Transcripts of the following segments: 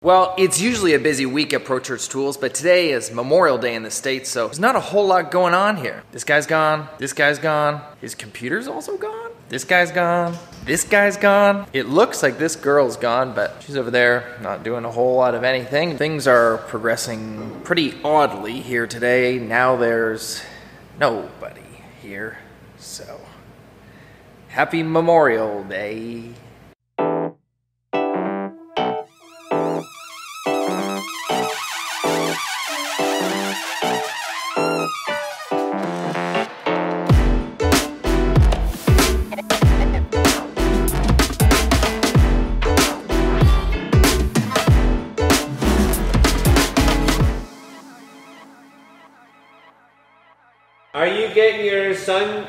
Well, it's usually a busy week at Pro Church Tools, but today is Memorial Day in the States, so there's not a whole lot going on here. This guy's gone, this guy's gone, his computer's also gone, this guy's gone, this guy's gone. It looks like this girl's gone, but she's over there not doing a whole lot of anything. Things are progressing pretty oddly here today. Now there's nobody here, so happy Memorial Day. Are you getting your sun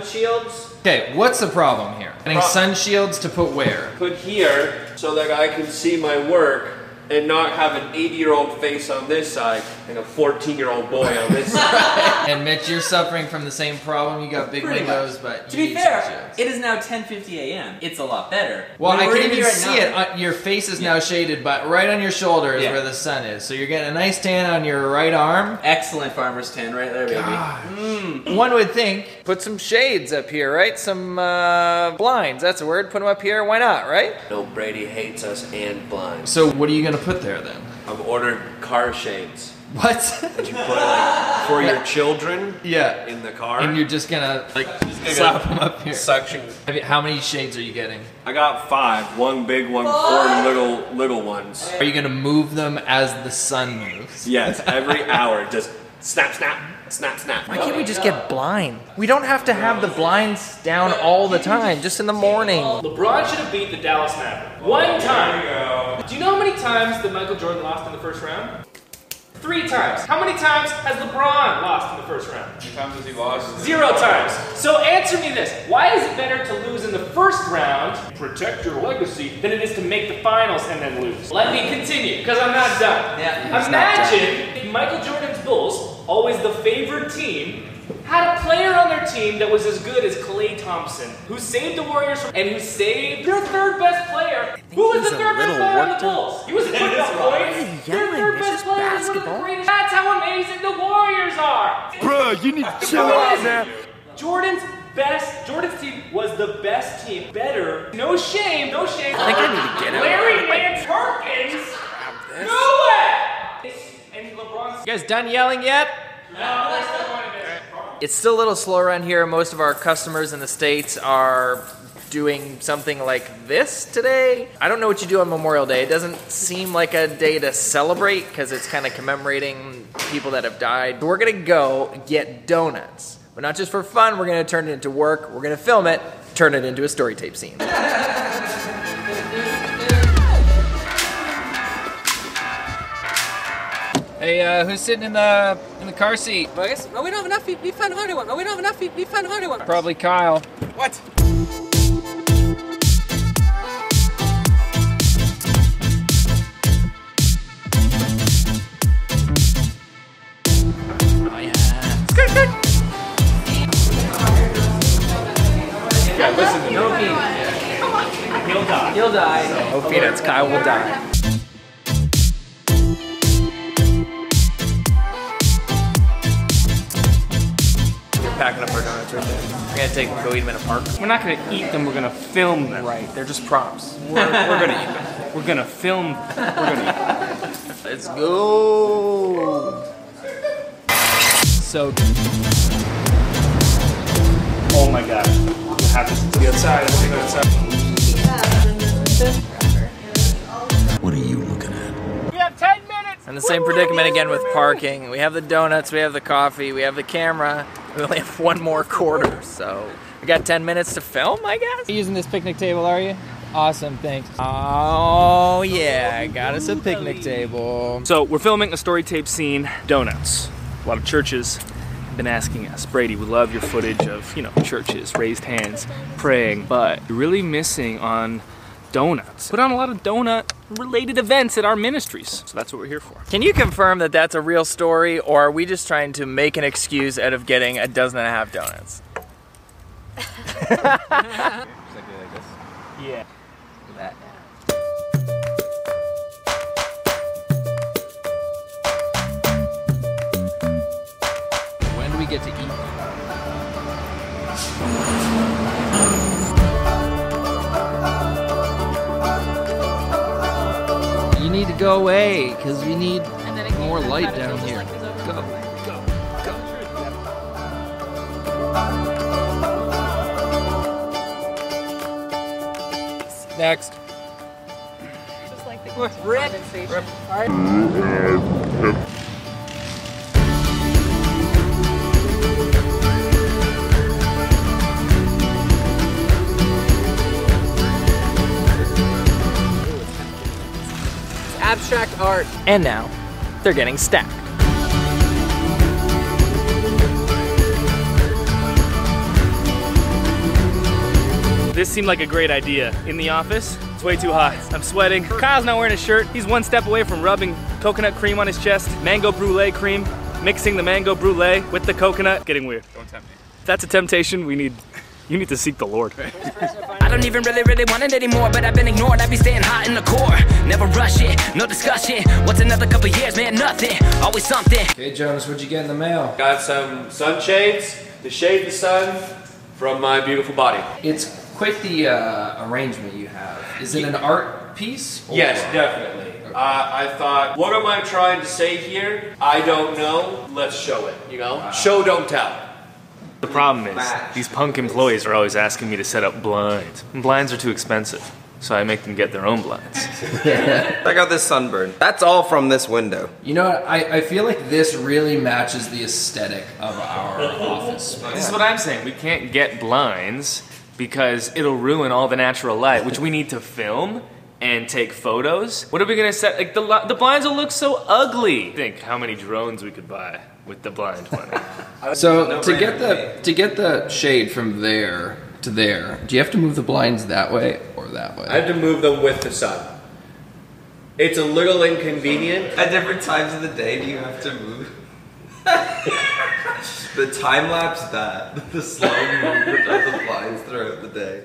shields? Okay, what's the problem here? Getting sun shields to put where? Put here so that I can see my work and not have an 80-year-old face on this side and a 14-year-old boy on this side. And Mitch, you're suffering from the same problem. You got big windows, but to be fair, it is now 10:50 a.m. It's a lot better. Well, I can even see it. Your face is now shaded, but right on your shoulder is where the sun is. So you're getting a nice tan on your right arm. Excellent farmer's tan right there, baby. One would think, put some shades up here, right? Some blinds. That's a word. Put them up here. Why not, right? No, Brady hates us and blinds. So what are you going to put there then? I've ordered car shades. What? That you put like for your children in the car. And you're just gonna slap them up here. Suction. How many shades are you getting? I got 5. One big one, 4 little ones. Are you gonna move them as the sun moves? Yes, every hour. Just snap, snap, snap, snap. Why can't we just get blind? We don't have to have the blinds down all the time, just in the morning. LeBron should have beat the Dallas Mavericks. One time. Do you know how many times that Michael Jordan lost in the first round? 3 times. How many times has LeBron lost in the first round? How many times has he lost? 0 times. So answer me this. Why is it better to lose in the first round, protect your legacy, than it is to make the finals and then lose? Let me continue, because I'm not done. Imagine if Michael Jordan's Bulls, always the favored team, had a player on their team that was as good as Klay Thompson, who saved the Warriors and who saved their third best player. Who was the third best player on the Bulls? He was putting up points. Their third best player was one of the greatest. That's how amazing the Warriors are. Bro, you need to chill out now. Jordan's team was the best team. Better. No shame. I think I need to get out. Larry Nance Perkins. No way. And LeBron's. You guys done yelling yet? No. It's still a little slow around here. Most of our customers in the States are doing something like this today. I don't know what you do on Memorial Day. It doesn't seem like a day to celebrate because it's kind of commemorating people that have died. We're gonna go get donuts. But not just for fun, we're gonna turn it into work. We're gonna film it, turn it into a story tape scene. Hey, who's sitting in the car seat? Boys? No, we don't have enough. We found a harder one. No, we don't have enough. We found a harder one. Probably Kyle. What? Oh yeah. Skirt, skirt. Yeah, listen to me. No peanuts. He'll die. He'll die. No peanuts. Kyle will die. Packing up our donuts right there. We're gonna take them, go eat them in a park. We're not gonna eat them, we're gonna film them. Right, they're just props. We're gonna eat them. We're gonna film, we're gonna eat them. Let's go. So Oh my god. We'll have to be outside, let's go outside. What are you looking at? We have 10 minutes! in the same predicament again with parking. We have the donuts, we have the coffee, we have the camera. We only have one more quarter, so we got 10 minutes to film, I guess. Using this picnic table, are you? Awesome, thanks. Oh yeah, I got us a picnic table. So we're filming a story tape scene, donuts. A lot of churches have been asking us, Brady, we love your footage of, churches, raised hands, praying, but you're really missing on donuts. Put on a lot of donut related events at our ministries. So that's what we're here for. Can you confirm that that's a real story, or are we just trying to make an excuse out of getting 12.5 donuts? Yeah. we get to eat. You need to go away, because we need more light down here. Go. Next. Just like the Rip. condensation. Abstract art. And now, they're getting stacked. This seemed like a great idea. In the office, it's way too hot. I'm sweating. Kyle's not wearing a shirt. He's one step away from rubbing coconut cream on his chest, mango brulee cream, mixing the mango brulee with the coconut. Getting weird. Don't tempt me. If that's a temptation, you need to seek the Lord. I don't even really want it anymore, but I've been ignored. I be staying hot in the core. Never rush it, no discussion. What's another couple years, man? Nothing. Always something. Okay, Jonas, what'd you get in the mail? Got some sunshades to shade the sun from my beautiful body. It's quite the arrangement you have. Is it an art piece? Or? Yes, definitely. I thought, what am I trying to say here? I don't know. Let's show it, you know? Show, don't tell. The problem is, these punk employees are always asking me to set up blinds. And blinds are too expensive, so I make them get their own blinds. Check out this sunburn. That's all from this window. You know what? I feel like this really matches the aesthetic of our office. This is what I'm saying. We can't get blinds because it'll ruin all the natural light, which we need to film and take photos. What are we gonna set? Like the blinds will look so ugly. Think how many drones we could buy with the blind money. So to get the shade from there to there, do you have to move the blinds that way or that way? I have to move them with the sun. It's a little inconvenient. At different times of the day, do you have to move? The time lapse that. The slow movement of the blinds throughout the day.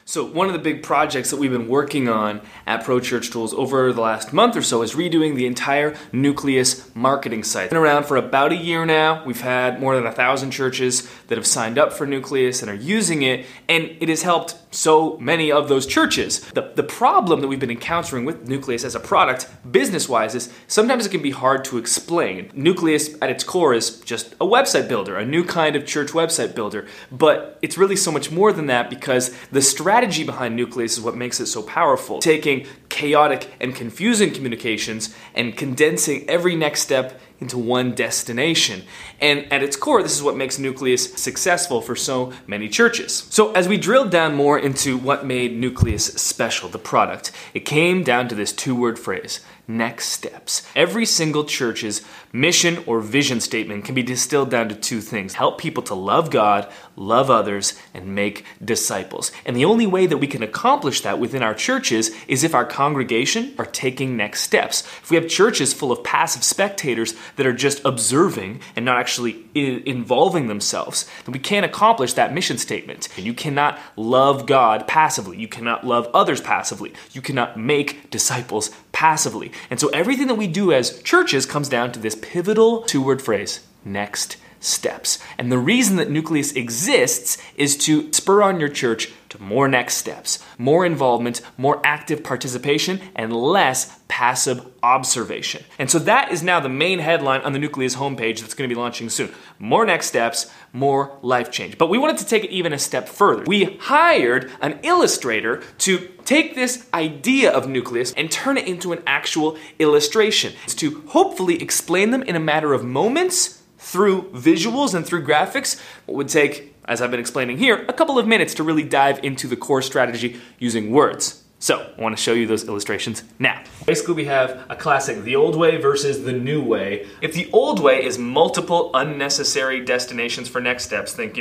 So one of the big projects that we've been working on at Pro Church Tools over the last month or so is redoing the entire Nucleus marketing site. It's been around for about a year now. We've had more than 1,000 churches that have signed up for Nucleus and are using it, and it has helped so many of those churches. The problem that we've been encountering with Nucleus as a product, business-wise, is sometimes it can be hard to explain. Nucleus, at its core, is just a website builder, a new kind of church website builder, but it's really so much more than that because the strategy behind Nucleus is what makes it so powerful. Taking chaotic and confusing communications and condensing every next step into one destination. And at its core, this is what makes Nucleus successful for so many churches. So as we drilled down more into what made Nucleus special, the product, it came down to this two-word phrase: next steps. Every single church's mission or vision statement can be distilled down to two things: help people to love God, love others, and make disciples. And the only way that we can accomplish that within our churches is if our congregation are taking next steps. If we have churches full of passive spectators that are just observing and not actually involving themselves, then we can't accomplish that mission statement. And you cannot love God passively. You cannot love others passively. You cannot make disciples passively. And so everything that we do as churches comes down to this pivotal two-word phrase: next steps. And the reason that Nucleus exists is to spur on your church to more next steps, more involvement, more active participation, and less passive observation. And so that is now the main headline on the Nucleus homepage that's going to be launching soon. More next steps, more life change. But we wanted to take it even a step further. We hired an illustrator to take this idea of Nucleus and turn it into an actual illustration. It's to hopefully explain them in a matter of moments through visuals and through graphics. What would take, as I've been explaining here, a couple of minutes to really dive into the core strategy using words. So, I want to show you those illustrations now. Basically, we have a classic, the old way versus the new way. If the old way is multiple unnecessary destinations for next steps, think,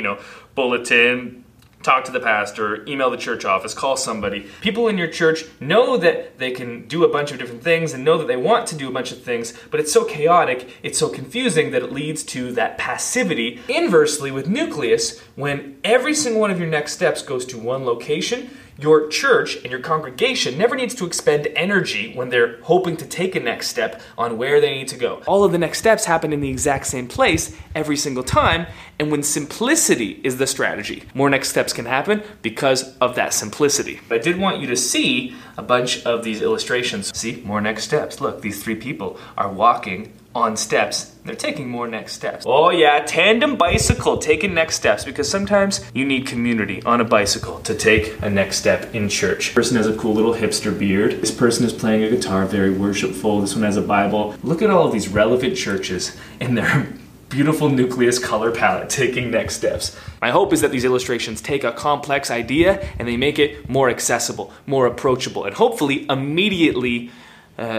bulletin, talk to the pastor, email the church office, call somebody. People in your church know that they can do a bunch of different things and know that they want to do a bunch of things, but it's so chaotic, it's so confusing that it leads to that passivity. Inversely, with Nucleus, when every single one of your next steps goes to one location, Your church and your congregation never needs to expend energy when they're hoping to take a next step on where they need to go. All of the next steps happen in the exact same place every single time, and when simplicity is the strategy, more next steps can happen because of that simplicity. But I did want you to see a bunch of these illustrations. See, more next steps. Look, these three people are walking on steps. They're taking more next steps. Oh yeah, tandem bicycle, taking next steps, because sometimes you need community on a bicycle to take a next step in church. This person has a cool little hipster beard. This person is playing a guitar, very worshipful. This one has a Bible. Look at all of these relevant churches in their beautiful nucleus color palette taking next steps. My hope is that these illustrations take a complex idea and they make it more accessible, more approachable, and hopefully immediately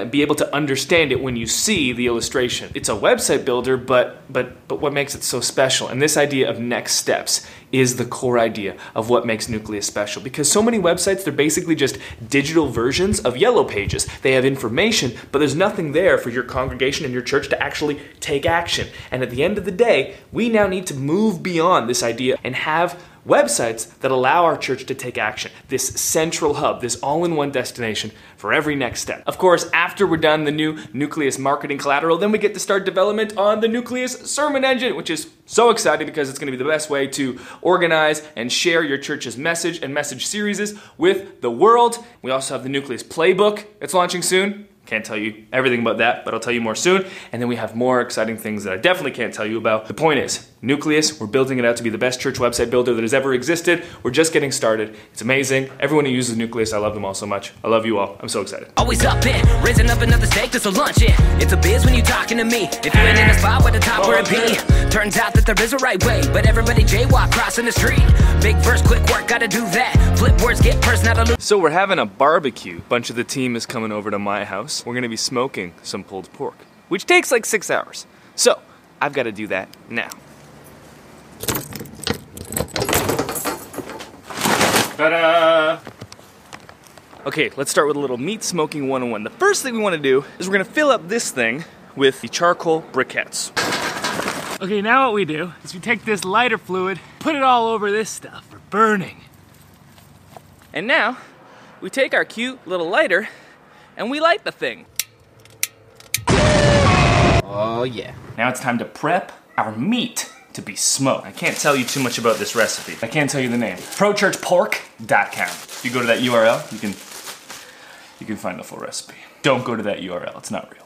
be able to understand it when you see the illustration. It's a website builder, but what makes it so special? And this idea of next steps is the core idea of what makes Nucleus special. Because so many websites, they're basically just digital versions of yellow pages. They have information, but there's nothing there for your congregation and your church to actually take action. And at the end of the day, we now need to move beyond this idea and have websites that allow our church to take action. This central hub, this all-in-one destination for every next step. Of course, after we're done the new Nucleus marketing collateral, then we get to start development on the Nucleus sermon engine, which is so exciting because it's going to be the best way to organize and share your church's message and message series with the world. We also have the Nucleus playbook that's launching soon. Can't tell you everything about that, but I'll tell you more soon. And then we have more exciting things that I definitely can't tell you about. The point is, Nucleus, we're building it out to be the best church website builder that has ever existed. We're just getting started. It's amazing. Everyone who uses Nucleus, I love them all so much. I love you all. I'm so excited. Always up in, raising up another steak just to lunch it. It's a biz when you talking to me. If you ain't in a spot where the top where it be. Turns out that there is a right way, but everybody jaywalk crossing the street. Big verse, quick work, gotta do that. Flip words, get person out of loop. So we're having a barbecue. A bunch of the team is coming over to my house. We're gonna be smoking some pulled pork, which takes like 6 hours. So I've got to do that now. Ta-da! Okay, let's start with a little meat smoking 101. The first thing we want to do is we're going to fill up this thing with the charcoal briquettes. Okay, now what we do is we take this lighter fluid, put it all over this stuff for burning. And now we take our cute little lighter and we light the thing. Oh yeah. Now it's time to prep our meat to be smoked. I can't tell you too much about this recipe. I can't tell you the name. ProChurchPork.com. If you go to that URL, you can find the full recipe. Don't go to that URL, it's not real.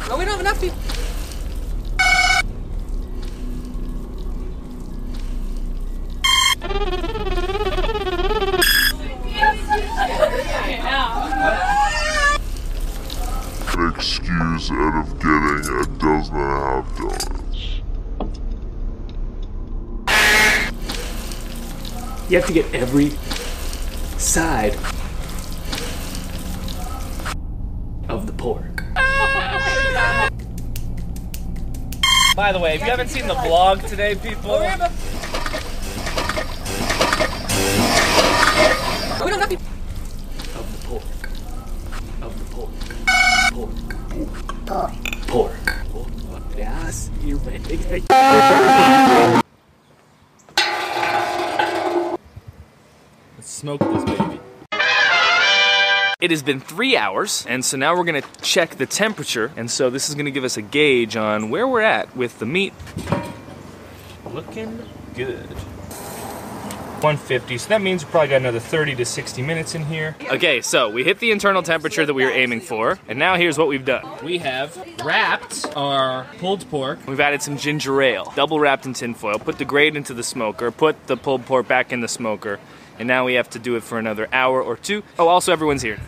Oh, we don't have enough people. An excuse out of getting a dozen and a half donuts. You have to get every side of the pork. By the way, if you haven't seen the vlog today, people. We don't have people. Of the pork. Of the pork. Pork. Yes, you ready? Let's smoke this baby. It has been 3 hours, and so now we're gonna check the temperature, and so this is gonna give us a gauge on where we're at with the meat. Looking good. 150, so that means we probably got another 30 to 60 minutes in here. Okay, so we hit the internal temperature that we were aiming for, and now here's what we've done. We have wrapped our pulled pork. We've added some ginger ale, double wrapped in tin foil, put the grate into the smoker, put the pulled pork back in the smoker, and now we have to do it for another hour or two. Oh, also everyone's here.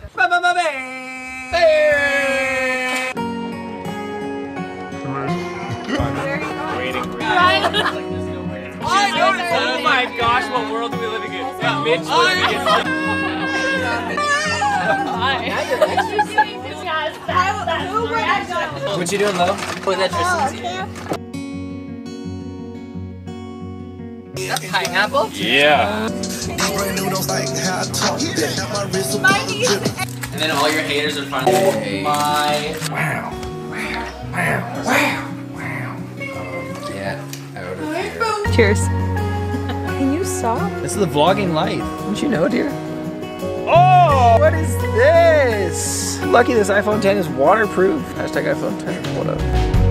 Oh my gosh, what world are we living in? Yeah, Mitch What you doing, Lo? Put that That's pineapple? Yeah. And then all your haters are finally. Oh my. Wow. Get out of here. Cheers. Can you stop? This is the vlogging life. Don't you know, dear? Oh, what is this? Lucky this iPhone 10 is waterproof. Hashtag iPhone 10. What up?